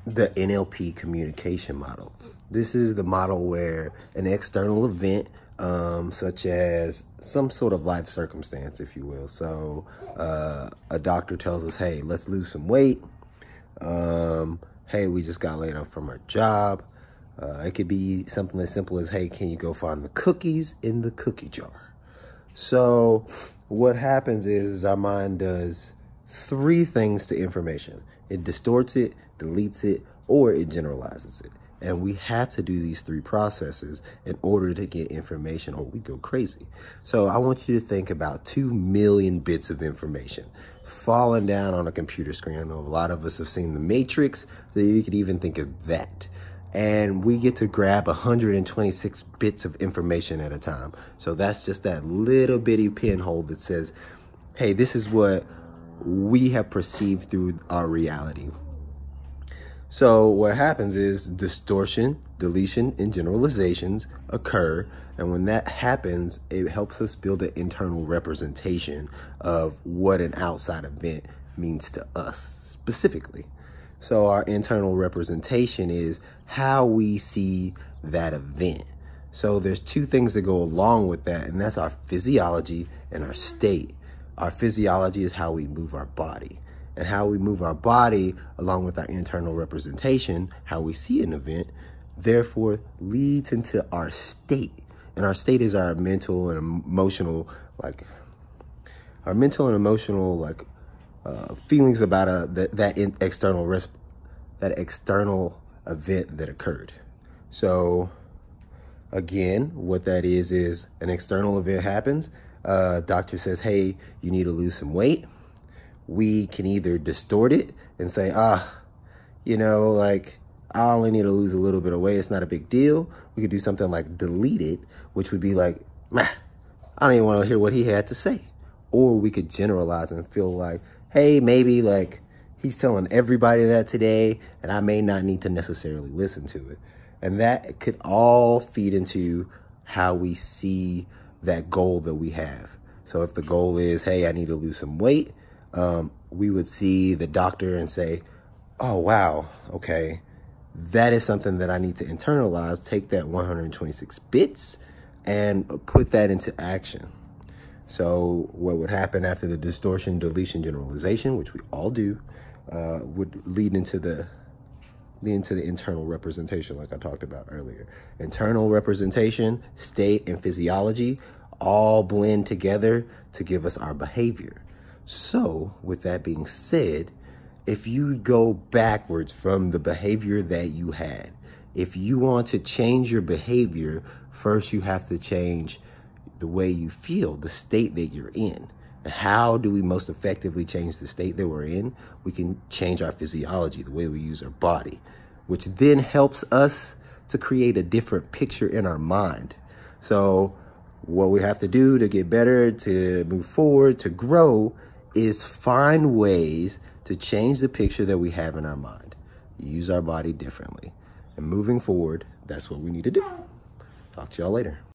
the NLP communication model. This is the model where an external event, such as some sort of life circumstance, if you will. So a doctor tells us, hey, let's lose some weight. Hey, we just got laid off from our job. It could be something as simple as, hey, can you go find the cookies in the cookie jar? So what happens is our mind does three things to information. It distorts it, deletes it, or it generalizes it. And we have to do these three processes in order to get information, or we go crazy. So I want you to think about 2 million bits of information falling down on a computer screen. I know a lot of us have seen The Matrix, so you could even think of that. And we get to grab 126 bits of information at a time. So that's just that little bitty pinhole that says, hey, this is what we have perceived through our reality. So what happens is distortion, deletion, and generalizations occur. And when that happens, it helps us build an internal representation of what an outside event means to us specifically. So our internal representation is how we see that event. So there's two things that go along with that, and that's our physiology and our state. Our physiology is how we move our body. And how we move our body, along with our internal representation, how we see an event, therefore leads into our state. And our state is our mental and emotional, feelings about that external event that occurred. So again, what that is an external event happens. Doctor says, hey, you need to lose some weight. We can either distort it and say, I only need to lose a little bit of weight. It's not a big deal. We could do something like delete it, which would be like, I don't even want to hear what he had to say. Or we could generalize and feel like, hey, maybe like he's telling everybody that today, and I may not need to necessarily listen to it. And that could all feed into how we see that goal that we have. So if the goal is, hey, I need to lose some weight, we would see the doctor and say, oh, wow, okay, that is something that I need to internalize, take that 126 bits and put that into action. So what would happen after the distortion, deletion, generalization, which we all do, would lead into the internal representation, like I talked about earlier. Internal representation, state, and physiology all blend together to give us our behavior. So with that being said, if you go backwards from the behavior that you had, if you want to change your behavior, first you have to change the way you feel, the state that you're in. And how do we most effectively change the state that we're in? We can change our physiology, the way we use our body, which then helps us to create a different picture in our mind. So what we have to do to get better, to move forward, to grow, is find ways to change the picture that we have in our mind. Use our body differently. And moving forward, that's what we need to do. Talk to y'all later.